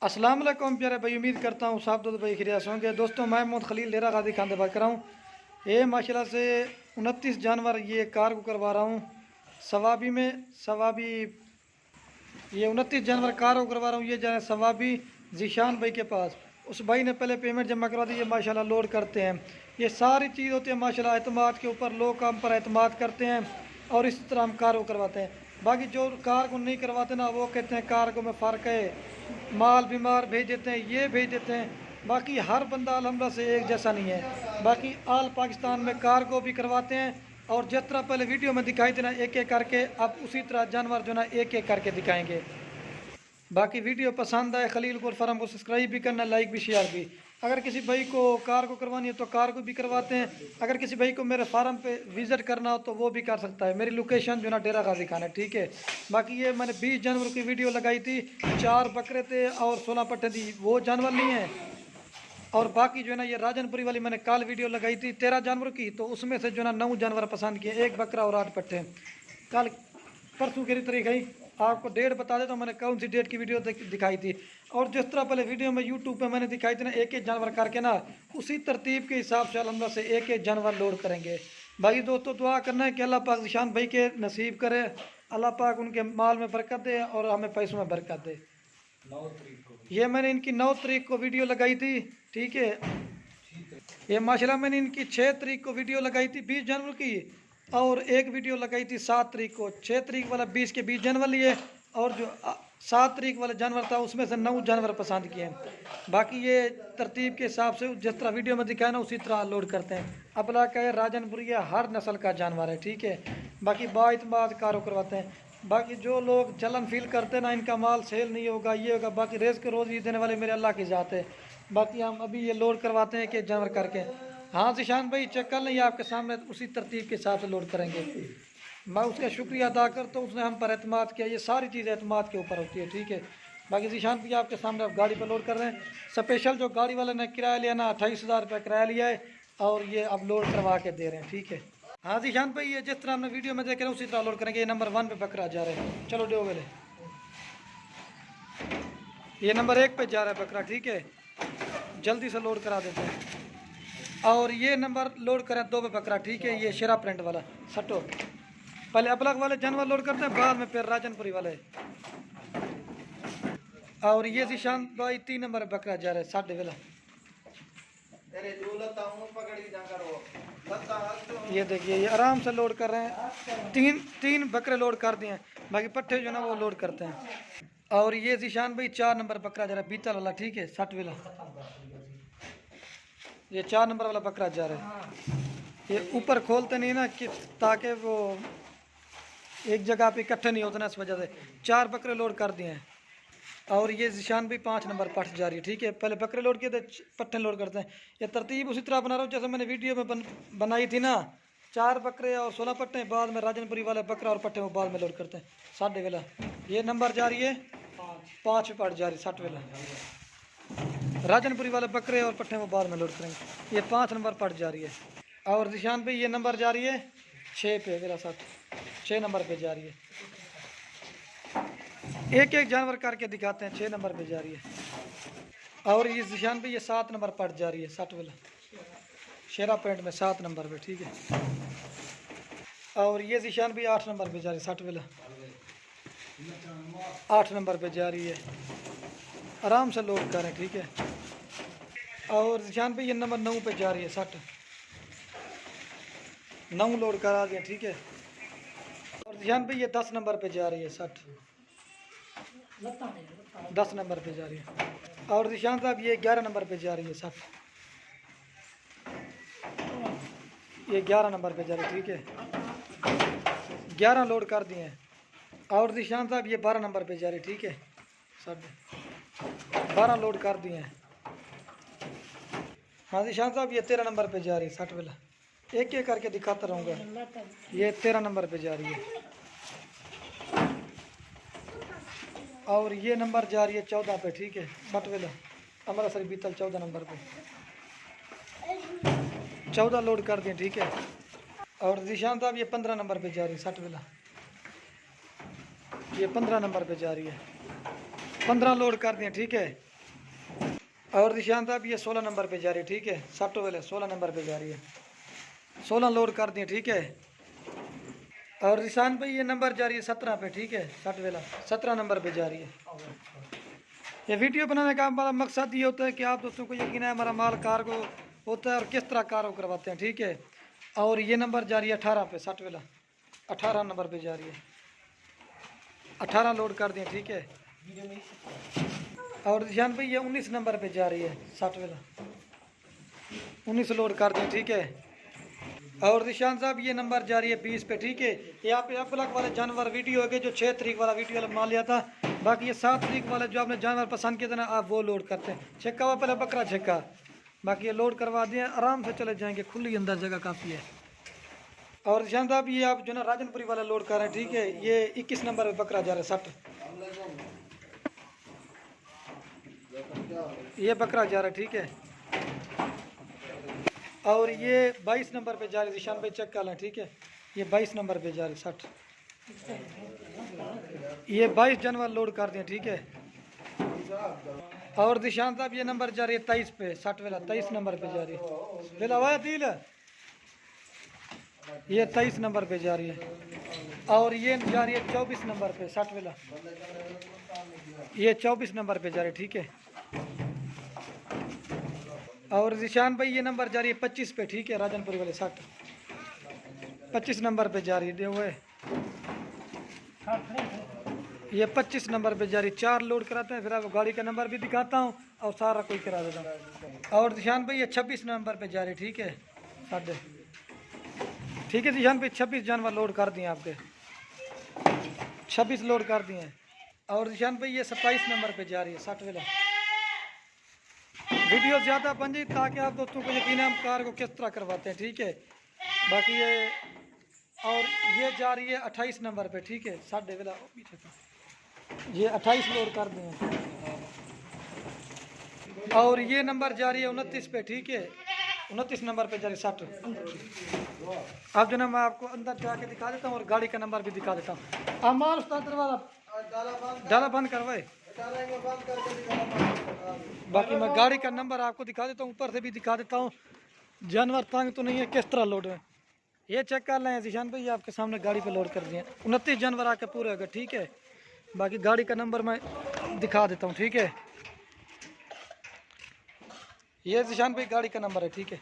अस्सलाम वालेकुम प्यारे भाई, उम्मीद करता हूँ साहब दो भाई खिरिया होंगे। दोस्तों मैं मोहम्मद खलील डेरा गाजी खान से बात कर रहा हूँ। ये माशाल्लाह से 29 जानवर ये कार को करवा रहा हूँ सवाबी में। सवाबी ये 29 जानवर कार को करवा रहा हूँ। ये जाए सवाबी जीशान भाई के पास। उस भाई ने पहले पेमेंट जमा करवा दी, ये माशाल्लाह लोड करते हैं। ये सारी चीज़ होती है माशाल्लाह एतमाद के ऊपर, लोग काम पर एतमाद करते हैं और इस तरह हम कार को करवाते हैं। बाकी जो कार को नहीं करवाते ना, वो कहते हैं कार को में फ़र्क है, माल बीमार भेज देते हैं, ये भेज देते हैं। बाकी हर बंदा अल्हम्दुलिल्लाह से एक जैसा नहीं है। बाकी आल पाकिस्तान में कार को भी करवाते हैं और जिस तरह पहले वीडियो में दिखाई देना एक एक करके, अब उसी तरह जानवर जो ना एक एक करके दिखाएंगे। बाकी वीडियो पसंद आए खलील को फार्म को सब्सक्राइब भी करना, लाइक भी, शेयर भी। अगर किसी भाई को कार को करवानी है तो कार को भी करवाते हैं। अगर किसी भाई को मेरे फार्म पे विज़िट करना हो तो वो भी कर सकता है। मेरी लोकेशन जो ना डेरा गाजी खान है, ठीक है। बाकी ये मैंने 20 जानवर की वीडियो लगाई थी, 4 बकरे थे और 16 पट्टे थी, वो जानवर नहीं है। और बाकी जो है ना ये राजनपुरी वाली मैंने कल वीडियो लगाई थी 13 जानवर की, तो उसमें से जो ना 9 जानवर पसंद किए, 1 बकरा और 8 पट्टे। कल परसों की तारीख है, आपको डेट बता देता हूँ मैंने कौन सी डेट की वीडियो दिखाई थी। और जिस तरह पहले वीडियो में यूट्यूब पे मैंने दिखाई थी ना एक एक जानवर करके ना, उसी तरतीब के हिसाब से अल्हम्दुलिल्लाह से एक एक जानवर लोड करेंगे। भाई दोस्तों दुआ करना है कि अल्लाह पाक निशान भाई के नसीब करे, अल्लाह पाक उनके माल में बरकत दे और हमें पैसों में बरकत दे। 9 तारीख को ये मैंने इनकी 9 तारीख को वीडियो लगाई थी, ठीक है। ये माशाल्लाह मैंने इनकी 6 तारीख को वीडियो लगाई थी 20 जनवरी की, और एक वीडियो लगाई थी 7 तारीख को। 6 तारीख वाला 20 के 20 जानवर लिए, और जो 7 तारीख वाला जानवर था उसमें से 9 जानवर पसंद किए हैं। बाकी ये तरतीब के हिसाब से जिस तरह वीडियो में दिखाया ना उसी तरह लोड करते हैं। अपना क्या है, राजनपुरिया हर नस्ल का जानवर है, ठीक है। बाकी बाइतमाद कारो करवाते हैं। बाकी जो लोग जलन फील करते हैं ना इनका माल सेल नहीं होगा, ये होगा, बाकी रेस के रोज़ ही देने वाले मेरे अल्लाह की ज़ात है। बाकी हम अभी ये लोड करवाते हैं कि जानवर करके। हाँ जिशान भाई चेक कर लें, आपके सामने उसी तरतीब के हिसाब से लोड करेंगे। मैं उसका शुक्रिया अदा करता हूँ, उसने हम पर एतमाद किया। ये सारी चीज़ एतमाद के ऊपर होती है, ठीक है। बाकी जिशान भाई आपके सामने आप गाड़ी पर लोड कर रहे हैं। स्पेशल जो गाड़ी वाले ने किराया लिया ना 28,000 रुपये किराया लिया है, और ये अब लोड करवा के दे रहे हैं, ठीक है। हाँ जिशान भाई ये जिस तरह हमने वीडियो में देख रहे हैं उसी तरह लोड करेंगे। ये नंबर 1 पे बकरा जा रहे हैं, चलो डो वेले। ये नंबर 1 पे जा रहा है बकरा, ठीक है, जल्दी से लोड करा देते हैं। और ये नंबर लोड करें 2 पे बकरा, ठीक है। ये शेरा प्रिंट वाला सटो, पहले अपलग वाले जानवर लोड करते हैं, बाद में फिर राजनपुरी वाले। और ये जिशान भाई 3 नंबर बकरा जा रहा है 60 वेला। ये देखिए ये आराम से लोड कर रहे हैं, तीन बकरे लोड कर दिए हैं। बाकी पट्टे जो ना वो लोड करते हैं। और ये जिशान भाई 4 नंबर बकरा जा रहा है बीतल वाला, ठीक है, 60 वेला। ये 4 नंबर वाला बकरा जा रहा है। ये ऊपर खोलते नहीं ना कि ताकि वो एक जगह पे इकट्ठे नहीं होते ना, इस वजह से 4 बकरे लोड कर दिए हैं। और ये जिशान भी 5 नंबर पट जा रही है, ठीक है। पहले बकरे लोड किए थे, पट्टे लोड करते हैं। ये तरतीब उसी तरह बना रहा हूँ जैसे मैंने वीडियो में बनाई थी ना, 4 बकरे और 16 पट्टे, बाद में राजनपुरी वाले बकरा और पट्टे वो बाद में लोड करते हैं 60 वेला। ये नंबर जा रही है 5 पट जा रही है 60 वेला। राजनपुरी वाले बकरे और पट्टे वो बाद में लोड करेंगे। ये 5 नंबर पट जा रही है। और जिशान भाई ये नंबर जा रही है 6 पे वेला, 6 नंबर पे जा रही है। एक एक जानवर करके दिखाते हैं, 6 नंबर पे जा रही है। और ये जिशान भाई ये 7 नंबर पट जा रही है 60 वेला, शेरा पेंट में 7 नंबर पे, ठीक है। और ये जिशान भी 8 नंबर पे जा रही है 60 वेला, 8 नंबर पे जा रही है। आराम से लोड करें, ठीक है। और जिशान भाई ये नंबर 9 पे जा रही है 60, 9 लोड करा दिए, ठीक है। और जिशान भाई ये 10 नंबर पे जा रही है 60, 10 नंबर पे जा रही है। और जिशान साहब ये 11 नंबर पे जा रही है 60, ये 11 नंबर पे जा रही है, ठीक है। 11 लोड कर दिए हैं। और जिशान साहब ये 12 नंबर पे जा रही है, ठीक है, 12 लोड कर दिए हैं। हाँ जिशान साहब ये 13 नंबर पे जा रही है 60 वेला, एक एक करके दिखाता रहूँगा। ये 13 नंबर पे जा रही है। और ये नंबर जा रही है 14 पे, ठीक है, 60 वेला, अमृतसर बीतल 14 नंबर पे, 14 लोड कर दिए, ठीक है। और जिशान साहब ये 15 नंबर पे जा रही है 60 वेला, ये 15 नंबर पे जा रही है, 15 लोड कर दिए, ठीक है। और निशान साहब ये 16 नंबर पे जा रही है, ठीक है। सट वाले 16 नंबर पे जा रही है, 16 लोड कर दिए, ठीक है। और निशान भाई ये नंबर जा रही है 17 पे, ठीक है। सट वाला 17 नंबर पे जा रही है। ये वीडियो बनाने का हमारा मकसद ये होता है कि आप दोस्तों को यकीन है हमारा माल कार्गो होता है और किस तरह कार्गो करवाते हैं, ठीक है। और ये नंबर जा रही है 18 पे, सट वाला 18 नंबर पे जा रही है, 18 लोड कर दिए, ठीक है। और ध्यान भाई ये 19 नंबर पे जा रही है, 60 वाला 19 लोड कर दें, ठीक है। और निशान साहब ये नंबर जा रही है 20 पे, ठीक है। ये आप ब्लॉक वाले जानवर वीडियो है जो 6 तारीख वाला वीडियो वाला मान लिया था। बाकी ये 7 तारीख वाला जो आपने जानवर पसंद किया था ना, आप वो लोड करते हैं। छक्का हुआ पहले बकरा छक्का, बाकी ये लोड करवा दिए, आराम से चले जाएंगे, खुली अंदर जगह काफ़ी है। और निशान साहब ये आप जो ना राजनपुरी वाला लोड कर रहे हैं, ठीक है। ये 21 नंबर पे बकरा जा रहा है 60, ये बकरा जा रहा है, ठीक है। और ये 22 नंबर पे जा रही है, निशान भाई चेक कर लें, ठीक है। ये 22 नंबर पे जा रही है 60, ये 22 जानवर लोड कर दें, ठीक है। और निशान साहब ये नंबर जा रही है 23 पे, 60 वाला 23 नंबर पे जा रही है। वेला हुआ दिल, ये 23 नंबर पे जा रही है। और ये जा रही है 24 नंबर पे, 60 वाला, ये 24 नंबर पे जा रही है, ठीक है। और निशान भाई ये नंबर जा रही है 25 पे, ठीक है। राजनपुरी वाले 60 25 नंबर पे जा रही है, वो है ये 25 नंबर पे जा रही है। 4 लोड कराते हैं, फिर आपको गाड़ी का नंबर भी दिखाता हूँ और सारा कोई करा देता हूँ। और निशान भाई ये 26 नंबर पे जा रही है, ठीक है। साढ़े ठीक है निशान भाई 26 जानवर लोड कर दिए आपके, 26 लोड कर दिए। और निशान भाई ये 27 नंबर पे जा रही है 60 वाला। वीडियो ज़्यादा बन जाए ताकि आप दोस्तों को यकीन है हम कार को किस तरह करवाते हैं, ठीक है। बाकी ये और ये जा रही है 28 नंबर पे, ठीक है। 60 वाला ये 28 लोड कर दिए। और ये नंबर जा रही है 29 पे, ठीक है। 29 नंबर पे जा रही है 60। अब जो ना मैं आपको अंदर जाके दिखा देता हूँ और गाड़ी का नंबर भी दिखा देता हूँ। अमाल डाला बंद करवाए, बाकी मैं गाड़ी का नंबर आपको दिखा देता हूँ, ऊपर से भी दिखा देता हूँ। जानवर तंग तो नहीं है, किस तरह लोड है ये चेक कर लें। जिशान भाई आपके सामने गाड़ी पे लोड कर दिए, 29 जानवर आके पूरे हो गए, ठीक है। बाकी गाड़ी का नंबर मैं दिखा देता हूँ, ठीक है। ये जिशान भाई गाड़ी का नंबर है, ठीक है।